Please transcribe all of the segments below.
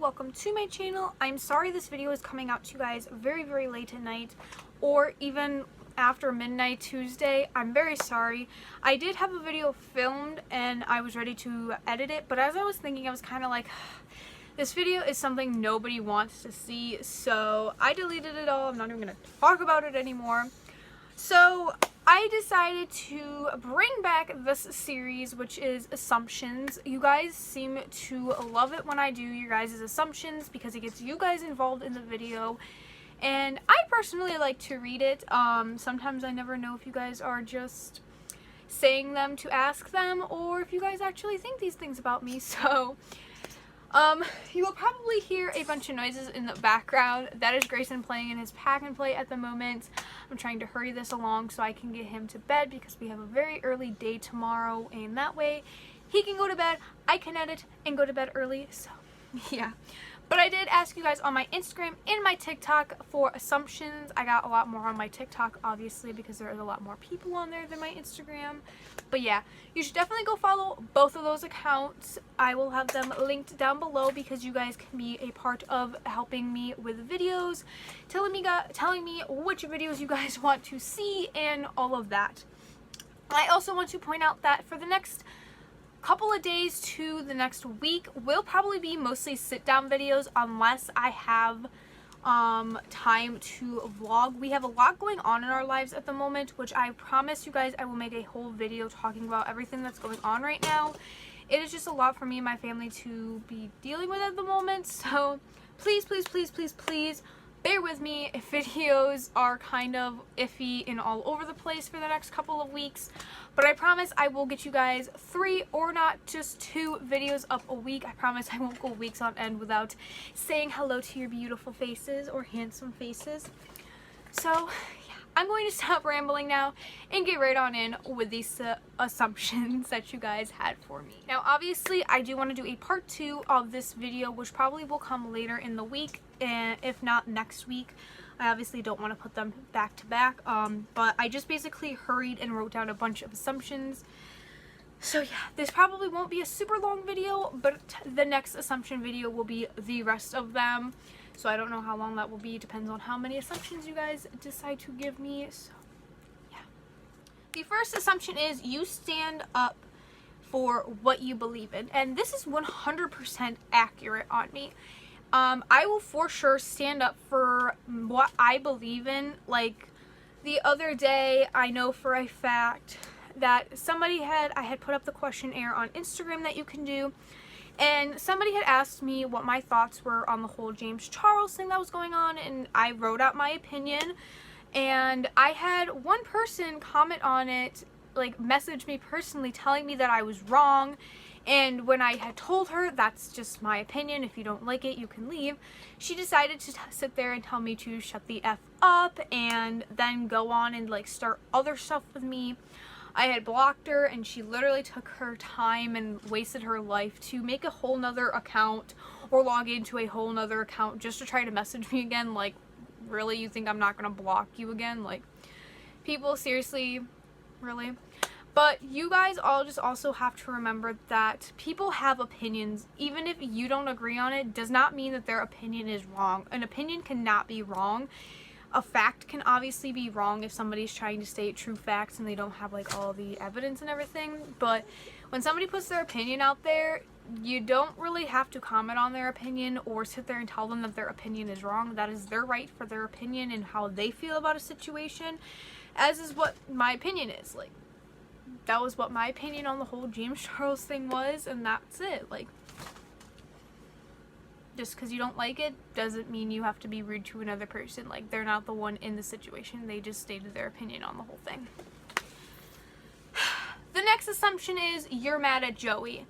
welcome to my channel. I'm sorry this video is coming out to you guys very late at night or even after midnight Tuesday. I'm very sorry. I did have a video filmed and I was ready to edit it, but as I was thinking, I was kind of like, this video is something nobody wants to see, so I deleted it all. I'm not even going to talk about it anymore. So I decided to bring back this series, which is assumptions. You guys seem to love it when I do your guys' assumptions because it gets you guys involved in the video. And I personally like to read it. Sometimes I never know if you guys are just saying them to ask them or if you guys actually think these things about me. So you will probably hear a bunch of noises in the background. That is Grayson playing in his pack and play at the moment. I'm trying to hurry this along so I can get him to bed because we have a very early day tomorrow, and that way he can go to bed, I can edit and go to bed early. So yeah, but I did ask you guys on my Instagram and my TikTok for assumptions. I got a lot more on my TikTok, obviously, because there is a lot more people on there than my Instagram. But yeah, you should definitely go follow both of those accounts. I will have them linked down below because you guys can be a part of helping me with videos, telling me which videos you guys want to see and all of that. I also want to point out that for the next couple of days to the next week will probably be mostly sit-down videos unless I have time to vlog. We have a lot going on in our lives at the moment, which I promise you guys I will make a whole video talking about everything that's going on right now. It is just a lot for me and my family to be dealing with at the moment, so please bear with me if videos are kind of iffy and all over the place for the next couple of weeks. But I promise I will get you guys 3 or not just 2 videos up a week. I promise I won't go weeks on end without saying hello to your beautiful faces or handsome faces. So yeah, I'm going to stop rambling now and get right on in with these assumptions that you guys had for me. Now obviously I do want to do a part 2 of this video, which probably will come later in the week, and if not next week. I obviously don't want to put them back to back, but I just basically hurried and wrote down a bunch of assumptions. So yeah, this probably won't be a super long video, but the next assumption video will be the rest of them. So I don't know how long that will be. Depends on how many assumptions you guys decide to give me. So yeah. The first assumption is you stand up for what you believe in. And this is 100% accurate on me. I will for sure stand up for what I believe in. Like the other day, I know for a fact that I had put up the questionnaire on Instagram that you can do, and somebody had asked me what my thoughts were on the whole James Charles thing that was going on, and I wrote out my opinion, and I had one person comment on it, like message me personally telling me that I was wrong. And when I had told her, that's just my opinion, if you don't like it, you can leave, she decided to sit there and tell me to shut the F up and then go on and like start other stuff with me. I had blocked her and she literally took her time and wasted her life to make a whole nother account or log into a whole nother account just to try to message me again. Like, really? You think I'm not gonna block you again? Like, people, seriously? Really? But you guys all just also have to remember that people have opinions. Even if you don't agree on it, does not mean that their opinion is wrong. An opinion cannot be wrong. A fact can obviously be wrong if somebody's trying to state true facts and they don't have like all the evidence and everything. But when somebody puts their opinion out there, you don't really have to comment on their opinion or sit there and tell them that their opinion is wrong. That is their right for their opinion and how they feel about a situation, as is what my opinion is. Like, that was what my opinion on the whole James Charles thing was, and that's it. Like, just because you don't like it doesn't mean you have to be rude to another person. Like, they're not the one in the situation. They just stated their opinion on the whole thing. The next assumption is you're mad at Joey.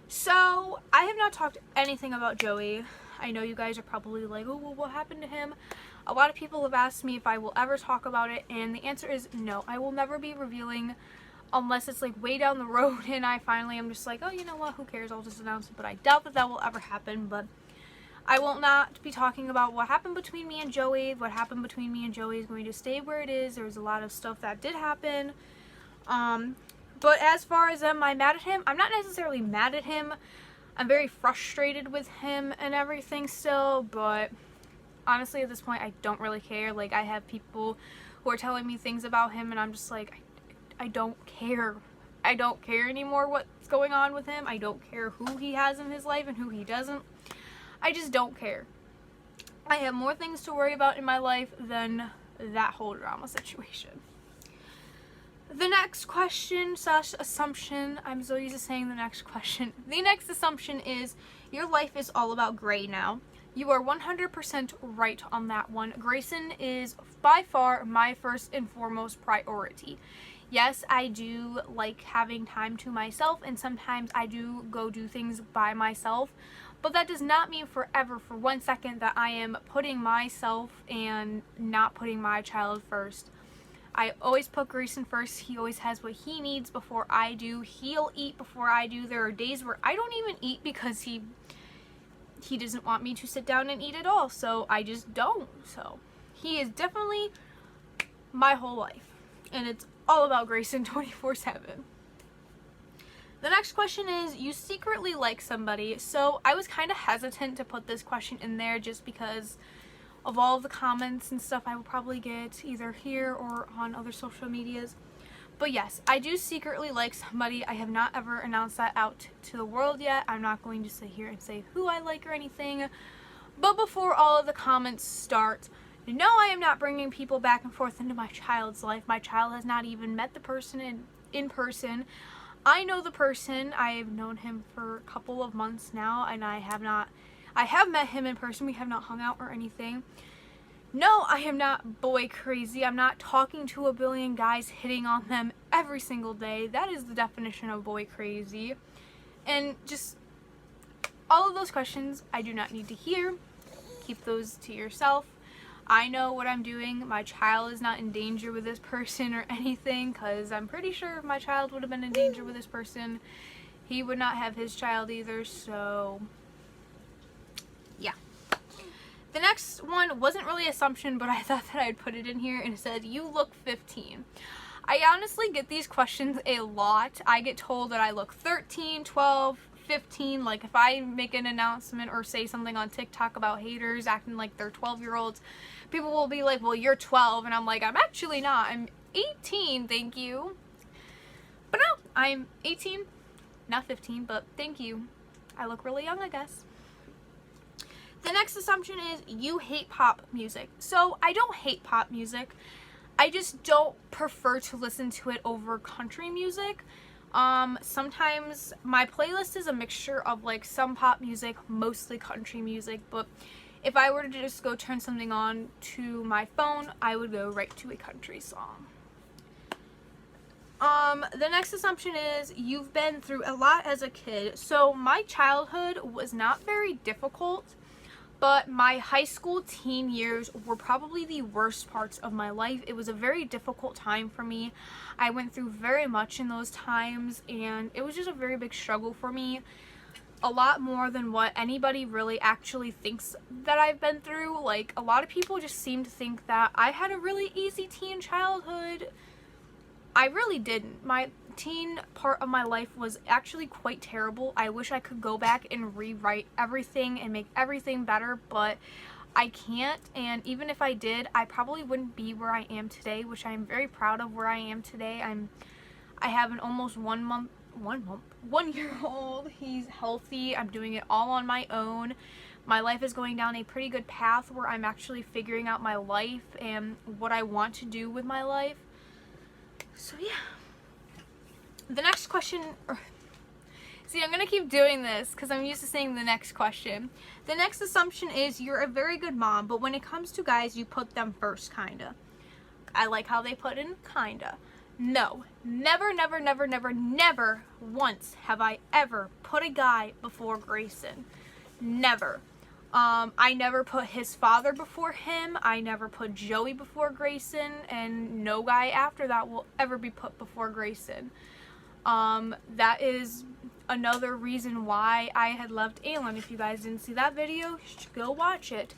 So, I have not talked anything about Joey. I know you guys are probably like, oh, well, what happened to him? A lot of people have asked me if I will ever talk about it, and the answer is no. I will never be revealing unless it's like way down the road and I finally am just like, oh, you know what, who cares, I'll just announce it. But I doubt that that will ever happen. But I will not be talking about what happened between me and Joey. What happened between me and Joey is going to stay where it is. There's a lot of stuff that did happen. But as far as am I mad at him, I'm not necessarily mad at him. I'm very frustrated with him and everything still, but honestly at this point I don't really care. Like, I have people who are telling me things about him and I'm just like, I don't care. I don't care anymore what's going on with him. I don't care who he has in his life and who he doesn't. I just don't care. I have more things to worry about in my life than that whole drama situation. The next question / assumption, I'm so used to saying the next question. The next assumption is your life is all about Gray now. You are 100% right on that one. Grayson is by far my first and foremost priority. Yes, I do like having time to myself, and sometimes I do go do things by myself, but that does not mean forever, for 1 second, that I am putting myself and not putting my child first. I always put Grayson first. He always has what he needs before I do. He'll eat before I do. There are days where I don't even eat because he doesn't want me to sit down and eat at all, so I just don't. So he is definitely my whole life, and it's all about Grayson 24/7. The next question is, you secretly like somebody. So I was kind of hesitant to put this question in there just because of all of the comments and stuff I will probably get either here or on other social medias. But yes, I do secretly like somebody. I have not ever announced that out to the world yet. I'm not going to sit here and say who I like or anything. But before all of the comments start, no, I am not bringing people back and forth into my child's life. My child has not even met the person in person. I know the person. I have known him for a couple of months now, and I have met him in person. We have not hung out or anything. No, I am not boy crazy. I'm not talking to a billion guys, hitting on them every single day. That is the definition of boy crazy. And just all of those questions I do not need to hear. Keep those to yourself. I know what I'm doing. My child is not in danger with this person or anything, because I'm pretty sure if my child would have been in danger with this person, he would not have his child either. So yeah. The next one wasn't really assumption, but I thought that I'd put it in here, and it said, you look 15. I honestly get these questions a lot. I get told that I look 13, 12, 15. Like, if I make an announcement or say something on TikTok about haters acting like they're 12-year-olds, people will be like, well, you're 12. And I'm like, I'm actually not. I'm 18, thank you. But no, I'm 18, not 15, but thank you. I look really young, I guess. The next assumption is you hate pop music. So I don't hate pop music. I just don't prefer to listen to it over country music. Sometimes my playlist is a mixture of like some pop music, mostly country music, but if I were to just go turn something on to my phone, I would go right to a country song. The next assumption is you've been through a lot as a kid. So my childhood was not very difficult, but my high school teen years were probably the worst parts of my life. It was a very difficult time for me. I went through very much in those times, and it was just a very big struggle for me. A lot more than what anybody really actually thinks that I've been through. Like, a lot of people just seem to think that I had a really easy teen childhood. I really didn't. My teen part of my life was actually quite terrible. I wish I could go back and rewrite everything and make everything better, but I can't. And even if I did, I probably wouldn't be where I am today, which I'm very proud of where I am today. I have an almost 1 year old. He's healthy. I'm doing it all on my own. My life is going down a pretty good path where I'm actually figuring out my life and what I want to do with my life. So yeah. The next question, see, I'm going to keep doing this because I'm used to saying the next question. The next assumption is you're a very good mom, but when it comes to guys, you put them first, kinda. I like how they put in kinda. No, never, never, never, never, never once have I ever put a guy before Grayson. Never. I never put his father before him. I never put Joey before Grayson, and no guy after that will ever be put before Grayson. That is another reason why I had left Aylin. If you guys didn't see that video, you should go watch it.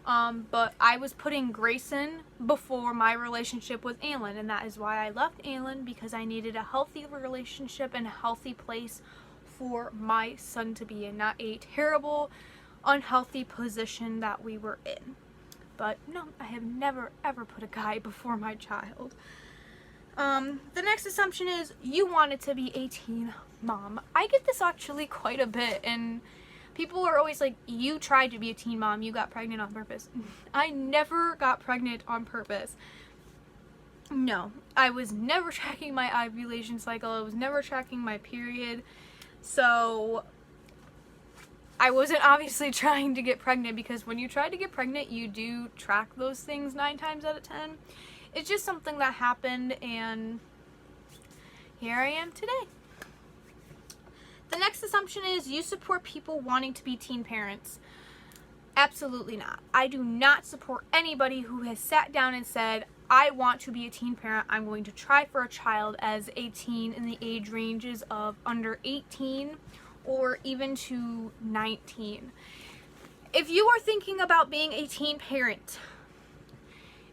But I was putting Grayson before my relationship with Aylin, and that is why I left Aylin, because I needed a healthy relationship and a healthy place for my son to be in, not a terrible, unhealthy position that we were in. But no, I have never ever put a guy before my child. The next assumption is you wanted to be a teen mom. I get this actually quite a bit, and people are always like, you tried to be a teen mom, you got pregnant on purpose. I never got pregnant on purpose. No, I was never tracking my ovulation cycle. I was never tracking my period. So I wasn't obviously trying to get pregnant, because when you try to get pregnant, you do track those things 9 times out of 10. It's just something that happened, and here I am today. The next assumption is you support people wanting to be teen parents. Absolutely not. I do not support anybody who has sat down and said, I want to be a teen parent. I'm going to try for a child as a teen in the age ranges of under 18 or even to 19. If you are thinking about being a teen parent,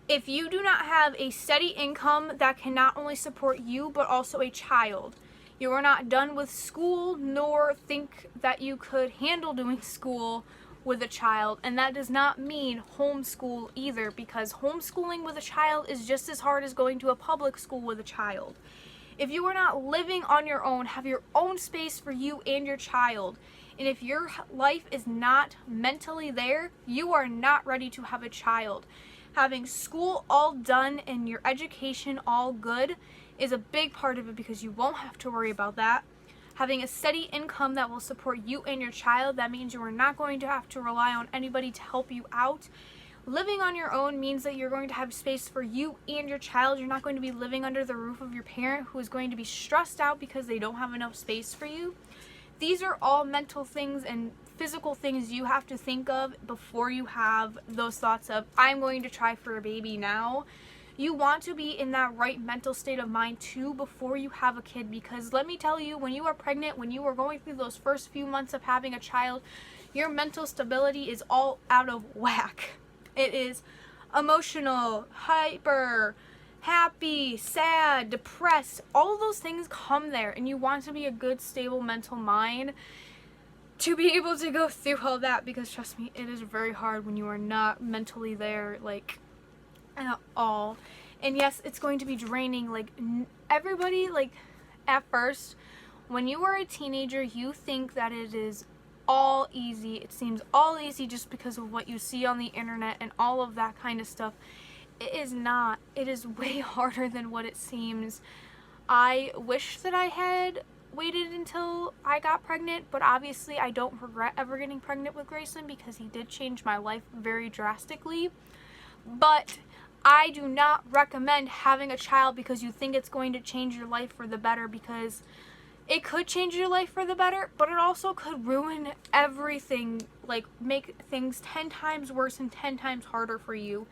if you do not have a steady income that can not only support you but also a child, you are not done with school, nor think that you could handle doing school with a child. And that does not mean homeschool either, because homeschooling with a child is just as hard as going to a public school with a child. If you are not living on your own, have your own space for you and your child, and if your life is not mentally there, you are not ready to have a child. Having school all done and your education all good is a big part of it, because you won't have to worry about that. Having a steady income that will support you and your child, that means you are not going to have to rely on anybody to help you out. Living on your own means that you're going to have space for you and your child. You're not going to be living under the roof of your parent who is going to be stressed out because they don't have enough space for you. These are all mental things and physical things you have to think of before you have those thoughts of, I'm going to try for a baby now. You want to be in that right mental state of mind too before you have a kid, because let me tell you, when you are pregnant, when you are going through those first few months of having a child, your mental stability is all out of whack. It is emotional, hyper, happy, sad, depressed. All of those things come there, and you want to be a good, stable mental mind to be able to go through all that, because trust me, it is very hard when you are not mentally there, like, at all. And yes, it's going to be draining. Like, everybody, like, at first, when you are a teenager, you think that it is all easy. It seems all easy just because of what you see on the internet and all of that kind of stuff. It is not. It is way harder than what it seems. I wish that I had waited until I got pregnant, but obviously I don't regret ever getting pregnant with Grayson, because he did change my life very drastically. But I do not recommend having a child because you think it's going to change your life for the better, because it could change your life for the better, but it also could ruin everything, like make things 10 times worse and 10 times harder for you.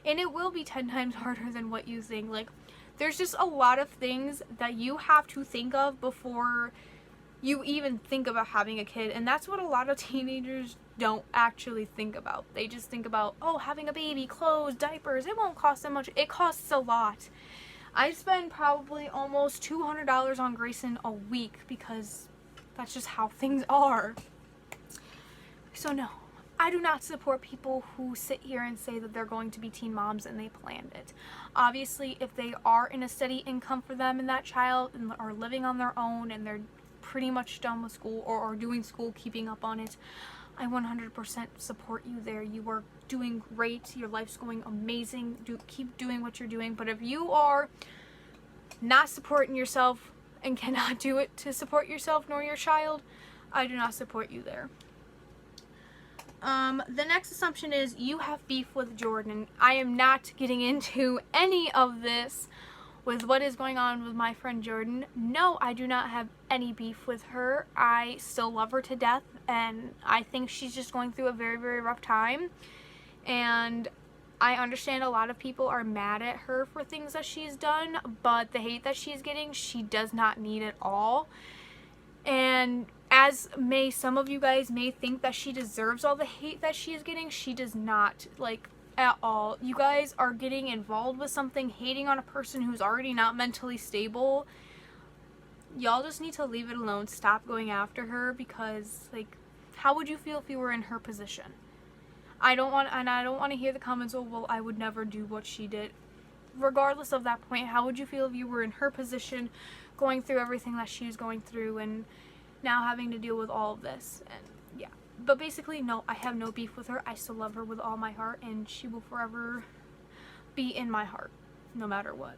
And it will be 10 times harder than what you think. Like, there's just a lot of things that you have to think of before you even think about having a kid, and that's what a lot of teenagers don't actually think about. They just think about, oh, having a baby, clothes, diapers, it won't cost that much. It costs a lot. I spend probably almost $200 on Grayson a week, because that's just how things are. So no, I do not support people who sit here and say that they're going to be teen moms and they planned it. Obviously, if they are in a steady income for them and that child, and are living on their own, and they're pretty much done with school or are doing school, keeping up on it, I 100% support you there. You are doing great. Your life's going amazing. Keep doing what you're doing. But if you are not supporting yourself and cannot do it to support yourself nor your child, I do not support you there. The next assumption is you have beef with Jordan. I am not getting into any of this with what is going on with my friend Jordan. No, I do not have any beef with her. I still love her to death, and I think she's just going through a very, very rough time. And I understand a lot of people are mad at her for things that she's done, but the hate that she's getting, she does not need at all. And as some of you guys may think that she deserves all the hate that she is getting, she does not. Like, at all. You guys are getting involved with something, hating on a person who's already not mentally stable. y'all just need to leave it alone. Stop going after her, because like, how would you feel if you were in her position? I don't want to hear the comments, oh well, I would never do what she did. Regardless of that point, how would you feel if you were in her position, going through everything that she was going through and now having to deal with all of this? And yeah, but basically, no, I have no beef with her. I still love her with all my heart, and she will forever be in my heart, no matter what.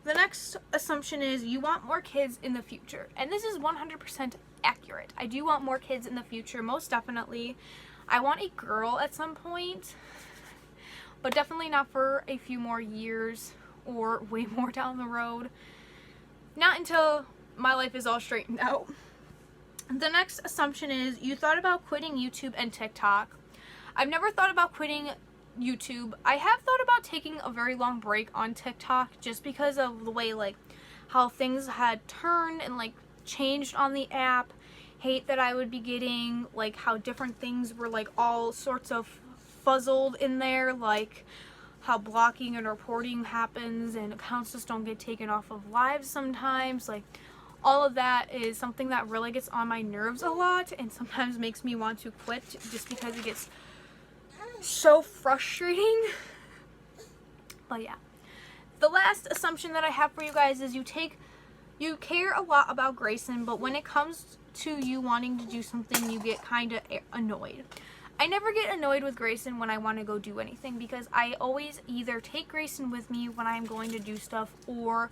The next assumption is you want more kids in the future, and this is 100% accurate. I do want more kids in the future, most definitely. I want a girl at some point, but definitely not for a few more years or way more down the road. Not until my life is all straightened out. The next assumption is you thought about quitting YouTube and TikTok. I've never thought about quitting YouTube. I have thought about taking a very long break on TikTok just because of the way like how things had turned and like changed on the app. Hate that I would be getting, like how different things were like all sorts of fuzzled in there, like how blocking and reporting happens and accounts just don't get taken off of lives sometimes. Like all of that is something that really gets on my nerves a lot and sometimes makes me want to quit just because it gets so frustrating. But yeah, the last assumption that I have for you guys is you care a lot about Grayson, but when it comes to you wanting to do something, you get kind of annoyed. I never get annoyed with Grayson when I want to go do anything, because I always either take Grayson with me when I'm going to do stuff, or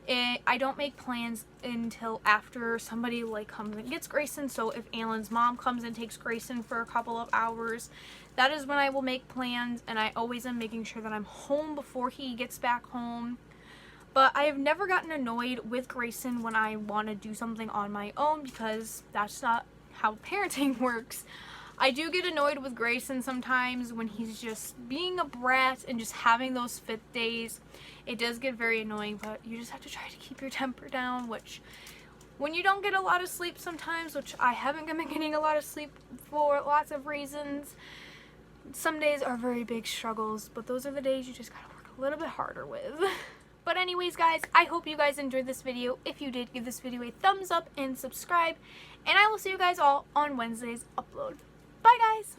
I don't make plans until after somebody like comes and gets Grayson. So if Alan's mom comes and takes Grayson for a couple of hours, that is when I will make plans, and I always am making sure that I'm home before he gets back home. But I have never gotten annoyed with Grayson when I want to do something on my own, because that's not how parenting works. I do get annoyed with Grayson sometimes when he's just being a brat and just having those fit days. It does get very annoying, but you just have to try to keep your temper down, which when you don't get a lot of sleep sometimes, which I haven't been getting a lot of sleep for lots of reasons, some days are very big struggles, but those are the days you just gotta work a little bit harder with. But anyways, guys, I hope you guys enjoyed this video. If you did, give this video a thumbs up and subscribe. And I will see you guys all on Wednesday's upload. Bye, guys!